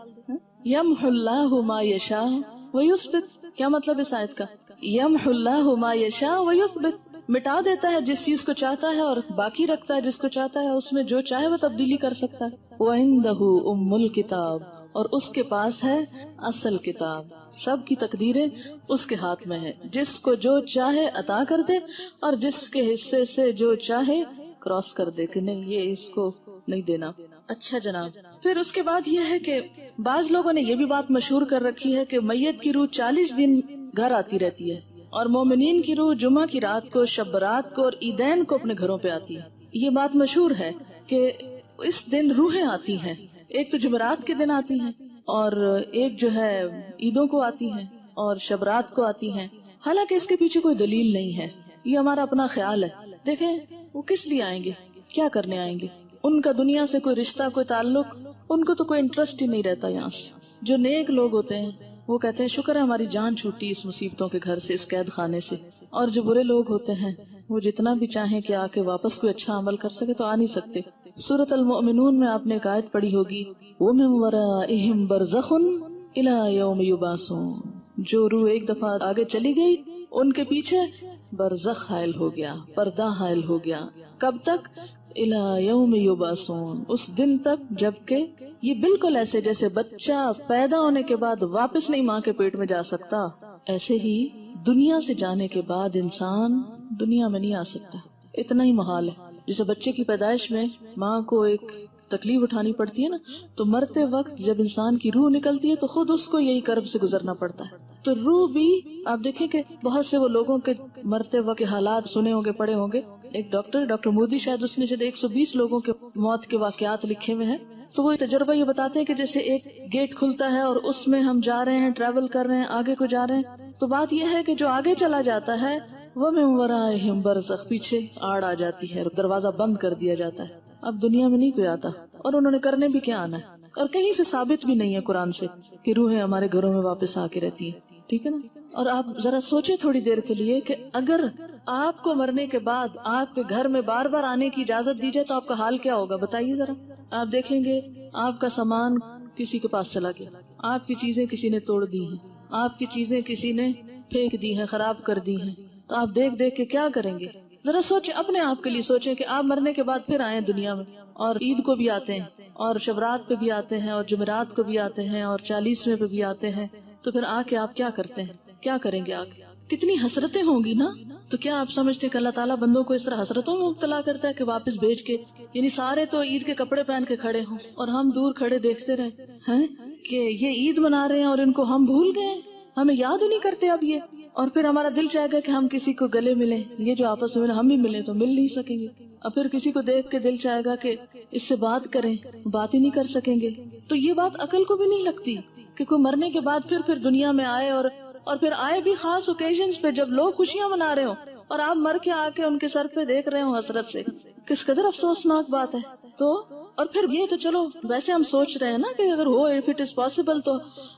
Speaker 1: یمحو اللہ ما یشاء ویثبت, کیا مطلب اس آیت کا؟ یمحو اللہ ما یشاء ویثبت, مٹا دیتا ہے جس چیز کو چاہتا ہے اور باقی رکھتا ہے جس کو چاہتا ہے, اس میں جو چاہے وہ تبدیلی کر سکتا ہے. وَعِندَهُ أُمُّ الْكِتَابِ, اور اس کے پاس ہے اصل کتاب. سب کی تقدیریں اس کے ہاتھ میں ہے, جس کو جو چاہے عطا کر دے اور جس کے حصے سے جو چاہے کراس کر دے کہ نہیں یہ اس کو نہیں دینا. اچھا جناب, پھر اس کے بعد یہ ہے کہ بعض لوگوں نے یہ بھی بات مشہور کر رکھی ہے کہ میت کی روح 40 دن گھر آتی رہتی ہے, اور مومنین کی روح جمعہ کی رات کو, شب برات کو اور عیدین کو اپنے گھروں پہ آتی ہے. یہ بات مشہور ہے کہ اس دن روحیں آتی ہیں, ایک تو جمعرات کے دن آتی ہیں اور ایک جو ہے عیدوں کو آتی ہیں اور شب رات کو آتی ہیں. حالانکہ اس کے پیچھے کوئی دلیل نہیں ہے, یہ ہمارا اپنا خیال ہے. دیکھیں وہ کس لیے آئیں گے, کیا کرنے آئیں گے, ان کا دنیا سے کوئی رشتہ, کوئی تعلق, ان کو تو کوئی انٹرسٹ ہی نہیں رہتا یہاں سے. جو نیک لوگ ہوتے ہیں وہ کہتے ہیں شکر ہے ہماری جان چھوٹی اس مصیبتوں کے گھر سے, اس قید خانے سے. اور جو برے لوگ ہوتے ہیں وہ جتنا بھی چاہیں کہ آ کے واپس کوئی اچھا عمل کر سکے تو آ نہیں سکتے. سورۃ المؤمنون میں آپ نے ایک آیت پڑھی ہوگی, وَمِن وَرَائِهِمْ بَرْزَخٌ إِلَى يَوْمِ يُبْعَثُونَ, جو روح ایک دفعہ آگے چلی گئی ان کے پیچھے برزخ حائل ہو گیا, پردہ حائل ہو گیا. کب تک؟ إِلَى يَوْمِ يُبْعَثُونَ, اس دن تک جبکہ یہ بالکل ایسے جیسے بچہ پیدا ہونے کے بعد واپس نہیں ماں کے پیٹ میں جا سکتا, ایسے ہی دنیا سے جانے کے بعد انسان دنیا میں نہیں آ سکتا. اتنا ہی محال ہے. جیسے بچے کی پیدائش میں ماں کو ایک تکلیف اٹھانی پڑتی ہے نا، تو مرتے وقت جب انسان کی روح نکلتی ہے تو خود اس کو یہی کرب سے گزرنا پڑتا ہے. تو روح بھی آپ دیکھیں کہ بہت سے وہ لوگوں کے مرتے وقت کے حالات سنے ہوں گے، پڑھے ہوں گے. ایک ڈاکٹر مودی شاید اس نے 120 لوگوں کے موت کے واقعات لکھے ہوئے ہیں. تو وہ تجربہ یہ بتاتے ہیں کہ جیسے ایک گیٹ کھلتا ہے اور اس میں ہم جا رہے ہیں، ٹریول کر رہے ہیں، آگے کو جا رہے ہیں، تو بات یہ ہے کہ جو آگے چلا جاتا ہے وہ من ورائہم برزخ، پیچھے آڑ آ جاتی ہے، دروازہ بند کر دیا جاتا ہے. اب دنیا میں نہیں کوئی آتا، اور انہوں نے کرنے بھی کیا آنا ہے، اور کہیں سے ثابت بھی نہیں ہے قرآن سے کہ روحیں ہمارے گھروں میں واپس آ کے رہتی ہیں. ٹھیک ہے نا. اور آپ ذرا سوچیں تھوڑی دیر کے لیے کہ اگر آپ کو مرنے کے بعد آپ کے گھر میں بار بار آنے کی اجازت دی جائے تو آپ کا حال کیا ہوگا، بتائیے ذرا. آپ دیکھیں گے آپ کا سامان کسی کے پاس چلا گیا، آپ کی چیزیں کسی نے توڑ دی ہیں، آپ کی چیزیں کسی نے پھینک دی ہیں، خراب کر دی ہیں، تو آپ دیکھ دیکھ کے کیا کریں گے. ذرا سوچیں، اپنے آپ کے لیے سوچیں کہ آپ مرنے کے بعد پھر آئیں دنیا میں، اور عید کو بھی آتے ہیں، اور شبرات پہ بھی آتے ہیں، اور جمعرات کو بھی آتے ہیں، اور 40ویں پہ بھی آتے ہیں. تو پھر آ کے آپ کیا کرتے ہیں، کیا کریں گے آگے؟ کتنی حسرتیں ہوں گی نا. تو کیا آپ سمجھتے کہ اللہ تعالیٰ بندوں کو اس طرح حسرتوں میں مبتلا کرتا ہے کہ واپس بھیج کے، یعنی سارے تو عید کے کپڑے پہن کے کھڑے ہوں اور ہم دور کھڑے دیکھتے رہے ہیں کہ یہ عید منا رہے ہیں اور ان کو ہم بھول گئے، ہمیں یاد ہی نہیں کرتے اب یہ. اور پھر ہمارا دل چاہے گا کہ ہم کسی کو گلے ملیں، یہ جو آپس میں ہم بھی ملیں تو مل نہیں سکیں گے. اور پھر کسی کو دیکھ کے دل چاہے گا کہ اس سے بات کریں، بات ہی نہیں کر سکیں گے. تو یہ بات عقل کو بھی نہیں لگتی کہ کوئی مرنے کے بعد پھر دنیا میں آئے، اور پھر آئے بھی خاص اوکیزنز پہ جب لوگ خوشیاں منا رہے ہوں، اور آپ مر کے آ کے ان کے سر پہ دیکھ رہے ہوں حسرت سے. کس قدر افسوسناک بات ہے. تو اور پھر یہ تو چلو ویسے ہم سوچ رہے ہیں نا کہ اگر ہو، if it is possible تو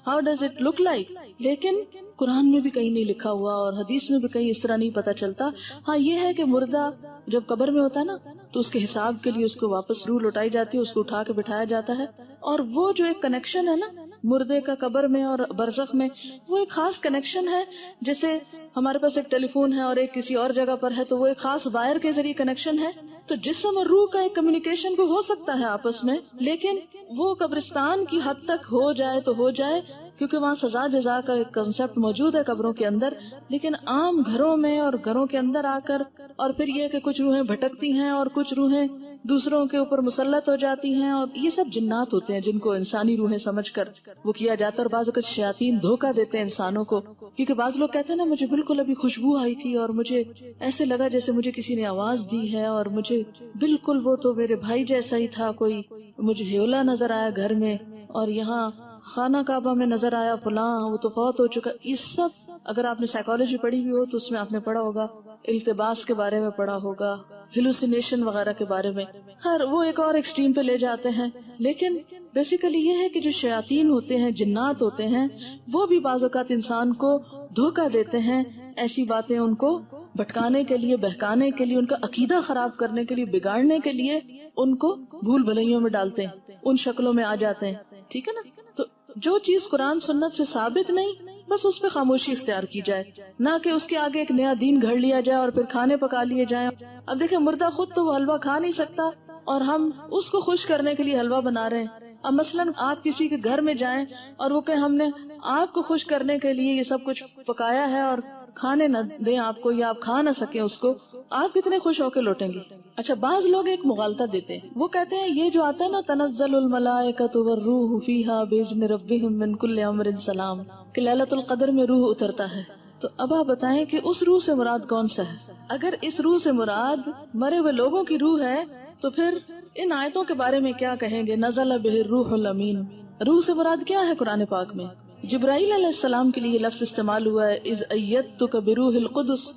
Speaker 1: how does it look like، لیکن قرآن میں بھی کہیں نہیں لکھا ہوا اور حدیث میں بھی کہیں اس طرح نہیں پتا چلتا. ہاں یہ ہے کہ مردہ جب قبر میں ہوتا ہے نا تو اس کے حساب کے لیے اس کو واپس روح لوٹائی جاتی ہے، اس کو اٹھا کے بٹھایا جاتا ہے. اور وہ جو ایک کنیکشن ہے نا مردے کا قبر میں اور برزخ میں، وہ ایک خاص کنیکشن ہے. جیسے ہمارے پاس ایک ٹیلی فون ہے اور ایک کسی اور جگہ پر ہے، تو وہ ایک خاص وائر کے ذریعے کنیکشن ہے. تو جسم اور روح کا ایک کمیونیکیشن کو ہو سکتا ہے آپس میں، لیکن وہ قبرستان کی حد تک ہو جائے تو ہو جائے، کیونکہ وہاں سزا جزا کا ایک کنسپٹ موجود ہے قبروں کے اندر. لیکن عام گھروں میں اور گھروں کے اندر آ کر، اور پھر یہ کہ کچھ روحیں بھٹکتی ہیں اور کچھ روحیں دوسروں کے اوپر مسلط ہو جاتی ہیں، اور یہ سب جنات ہوتے ہیں جن کو انسانی روحیں سمجھ کر وہ کیا جاتا ہے. اور بعض اوقات شیاطین دھوکہ دیتے ہیں انسانوں کو، کیونکہ بعض لوگ کہتے ہیں نا مجھے بالکل ابھی خوشبو آئی تھی اور مجھے ایسے لگا جیسے مجھے کسی نے آواز دی ہے، اور مجھے بالکل وہ تو میرے بھائی جیسا ہی تھا، کوئی مجھے ہیولا نظر آیا گھر میں، اور یہاں خانہ کعبہ میں نظر آیا فلاں، وہ تو فوت ہو چکا. یہ سب اگر آپ نے سائیکالوجی پڑھی ہوئی ہو تو اس میں آپ نے پڑھا ہوگا، التباس کے بارے میں پڑھا ہوگا، ہیلوسینیشن وغیرہ کے بارے میں. خیر وہ ایک اور ایکسٹریم پہ لے جاتے ہیں. لیکن بیسیکلی یہ ہے کہ جو شیاطین ہوتے ہیں، جنات ہوتے ہیں، وہ بھی بعض اوقات انسان کو دھوکہ دیتے ہیں، ایسی باتیں ان کو بھٹکانے کے لیے، بہکانے کے لیے، ان کا عقیدہ خراب کرنے کے لیے، بگاڑنے کے لیے ان کو بھول بھلائیوں میں ڈالتے ہیں، ان شکلوں میں آ جاتے ہیں. ٹھیک ہے نا. تو جو چیز قرآن سنت سے ثابت نہیں، بس اس پہ خاموشی اختیار کی جائے، نہ کہ اس کے آگے ایک نیا دین گھڑ لیا جائے اور پھر کھانے پکا لیے جائیں. اب دیکھیں مردہ خود تو وہ حلوہ کھا نہیں سکتا اور ہم اس کو خوش کرنے کے لیے حلوہ بنا رہے ہیں. اب مثلاً آپ کسی کے گھر میں جائیں اور وہ کہ ہم نے آپ کو خوش کرنے کے لیے یہ سب کچھ پکایا ہے اور کھانے نہ دیں آپ کو، یا آپ کھا نہ سکیں اس کو، آپ کتنے خوش ہو کے لوٹیں گے. اچھا بعض لوگ ایک مغالطہ دیتے ہیں، وہ کہتے ہیں یہ جو آتا ہے نا تنزل الملائکۃ والروح فیہا باذن ربہم من کل امر سلام، کہ لیلۃ القدر میں روح اترتا ہے. تو اب آپ بتائیں کہ اس روح سے مراد کون سا ہے؟ اگر اس روح سے مراد مرے ہوئے لوگوں کی روح ہے تو پھر ان آیتوں کے بارے میں کیا کہیں گے؟ نزل بہ الروح الامین، روح سے مراد کیا ہے قرآن پاک میں؟ جبرائیل علیہ السلام کے لیے یہ لفظ استعمال ہوا ہے، اذ ایدتک بروح القدس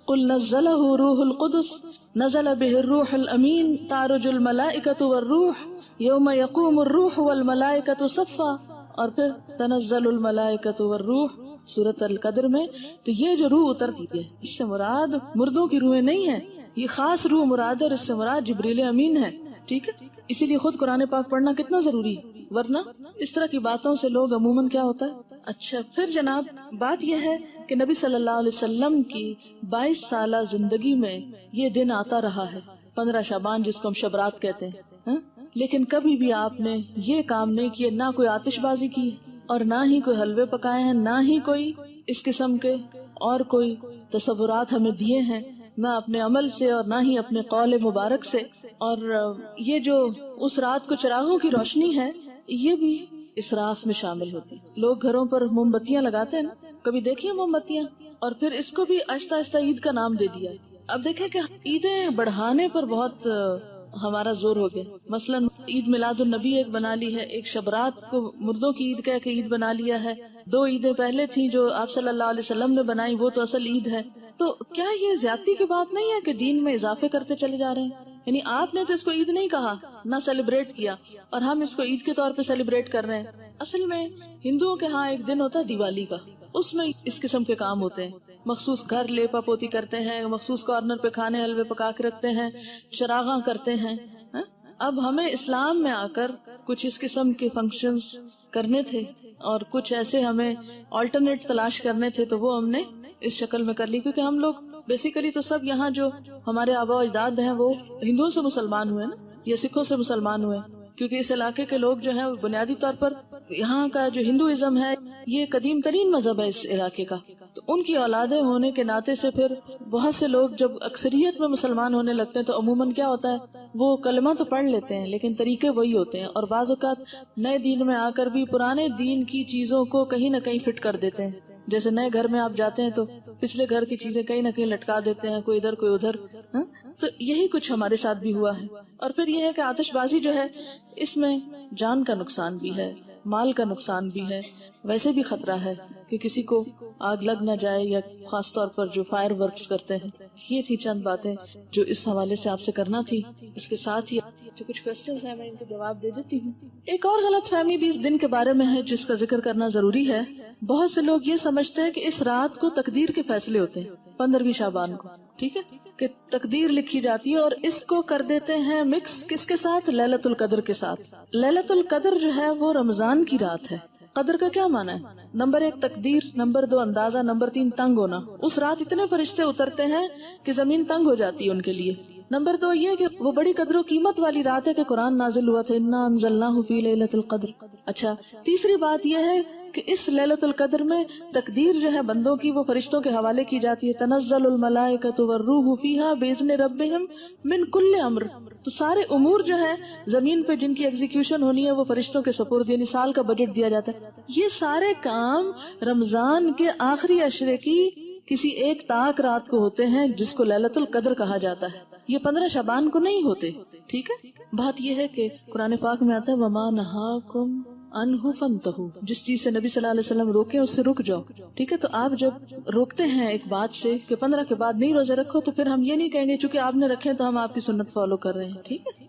Speaker 1: قل نزلہ روح القدس نزل بہ الروح الامین تعرج الملائکۃ والروح یوم یقوم الروح والملائکۃ صفا، اور پھر تنزل الملائکۃ والروح سورۃ القدر میں. تو یہ جو روح اترتی ہے اس سے مراد مردوں کی روحیں نہیں ہیں، یہ خاص روح مراد ہے، اور اس سے مراد جبریل امین ہے. ٹھیک ہے. اسی لیے خود قرآن پاک پڑھنا کتنا ضروری ہے، ورنہ اس طرح کی باتوں سے لوگ عموماً کیا ہوتا ہے. اچھا پھر جناب بات یہ ہے کہ نبی صلی اللہ علیہ وسلم کی 22 سالہ زندگی میں یہ دن آتا رہا ہے، 15 شعبان جس کو ہم شبرات کہتے ہیں، لیکن کبھی بھی آپ نے یہ کام نہیں کیے، نہ کوئی آتش بازی کی اور نہ ہی کوئی حلوے پکائے ہیں، نہ ہی کوئی اس قسم کے اور کوئی تصورات ہمیں دیے ہیں. نہ اپنے عمل سے اور نہ ہی اپنے قول مبارک سے. اور یہ جو اس رات کو چراغوں کی روشنی ہے یہ بھی اسراف میں شامل ہوتی. لوگ گھروں پر موم بتیاں لگاتے ہیں نا, کبھی دیکھیے موم بتیاں, اور پھر اس کو بھی آہستہ آہستہ عید کا نام دے دیا. اب دیکھیں کہ عیدیں بڑھانے پر بہت ہمارا زور ہو گیا. مثلا عید میلاد النبی ایک بنا لی ہے, ایک شب رات کو مردوں کی عید کہہ کے عید بنا لیا ہے. 2 عیدیں پہلے تھیں جو آپ صلی اللہ علیہ وسلم نے بنائی, وہ تو اصل عید ہے. تو کیا یہ زیادتی کی بات نہیں ہے کہ دین میں اضافے کرتے چلے جا رہے ہیں؟ یعنی آپ نے تو اس کو عید نہیں کہا, نہ سیلیبریٹ کیا, اور ہم اس کو عید کے طور پہ سیلیبریٹ کر رہے ہیں. اصل میں ہندوؤں کے ہاں ایک دن ہوتا ہے دیوالی کا, اس میں اس قسم کے کام ہوتے ہیں. مخصوص گھر لیپا پوتی کرتے ہیں, مخصوص کارنر پہ کھانے حلوے پکا کے رکھتے ہیں, چراغاں کرتے ہیں. اب ہمیں اسلام میں آ کر کچھ اس قسم کے فنکشنز کرنے تھے اور کچھ ایسے ہمیں آلٹرنیٹ تلاش کرنے تھے, تو وہ ہم نے اس شکل میں کر لی. کیونکہ ہم لوگ بیسیکلی تو سب یہاں جو ہمارے آبا و اجداد ہیں وہ ہندوؤں سے مسلمان ہوئے نا, یا سکھوں سے مسلمان ہوئے, کیونکہ اس علاقے کے لوگ جو ہیں بنیادی طور پر یہاں کا جو ہندوازم ہے یہ قدیم ترین مذہب ہے اس علاقے کا. تو ان کی اولادیں ہونے کے ناطے سے پھر بہت سے لوگ جب اکثریت میں مسلمان ہونے لگتے ہیں تو عموماً کیا ہوتا ہے, وہ کلمہ تو پڑھ لیتے ہیں لیکن طریقے وہی ہوتے ہیں, اور بعض اوقات نئے دین میں آ کر بھی پرانے دین کی چیزوں کو کہیں نہ کہیں فٹ کر دیتے ہیں. جیسے نئے گھر میں آپ جاتے ہیں تو پچھلے گھر کی چیزیں کہیں نہ کہیں لٹکا دیتے ہیں, کوئی ادھر کوئی ادھر. تو یہی کچھ ہمارے ساتھ بھی ہوا ہے. اور پھر یہ ہے کہ آتش بازی جو ہے اس میں جان کا نقصان بھی ہے, مال کا نقصان بھی ہے, ویسے بھی خطرہ ہے کہ کسی کو آگ لگ نہ جائے, یا خاص طور پر جو فائر ورکس کرتے ہیں. یہ تھی چند باتیں جو اس حوالے سے آپ سے کرنا تھی. اس کے ساتھ ہی جو کچھ کوسچنز ہیں میں ان کو جواب دے دیتی ہوں. ایک اور غلط فہمی بھی اس دن کے بارے میں ہے جس کا ذکر کرنا ضروری ہے. بہت سے لوگ یہ سمجھتے ہیں کہ اس رات کو تقدیر کے فیصلے ہوتے ہیں, 15ویں شعبان کو, ٹھیک ہے, کہ تقدیر لکھی جاتی ہے, اور اس کو کر دیتے ہیں مکس کس کے ساتھ, لیلۃ القدر کے ساتھ. لیلۃ القدر جو ہے وہ رمضان کی رات ہے. قدر کا کیا معنی ہے؟ نمبر 1 تقدیر, نمبر 2 اندازہ, نمبر 3 تنگ ہونا. اس رات اتنے فرشتے اترتے ہیں کہ زمین تنگ ہو جاتی ہے ان کے لیے. نمبر 2 یہ کہ وہ بڑی قدر و قیمت والی رات ہے کہ قرآن نازل ہوا تھا, انا انزلناہ فی لیلۃ القدر. اچھا, تیسری بات یہ ہے کہ اس لیلۃ القدر میں تقدیر جو ہے بندوں کی وہ فرشتوں کے حوالے کی جاتی ہے. تنزل الملائکۃ والروح فیہا باذن ربہم من کل امر. تو سارے امور جو ہیں زمین پہ جن کی ایگزیکیوشن ہونی ہے وہ فرشتوں کے سپرد, یعنی سال کا بجٹ دیا جاتا ہے. یہ سارے کام رمضان کے آخری عشرے کی کسی ایک طاق رات کو ہوتے ہیں جس کو لیلۃ القدر کہا جاتا ہے. یہ 15 شعبان کو نہیں ہوتے, ٹھیک ہے. بات یہ ہے کہ قرآن پاک میں آتا ہے وما نہاکم عنہ فانتہوا, جس چیز سے نبی صلی اللہ علیہ وسلم روکے اس سے رک جاؤ, ٹھیک ہے. تو آپ جب روکتے ہیں ایک بات سے کہ 15 کے بعد نہیں روزے رکھو, تو پھر ہم یہ نہیں کہیں گے چونکہ آپ نے رکھے تو ہم آپ کی سنت فالو کر رہے ہیں, ٹھیک ہے.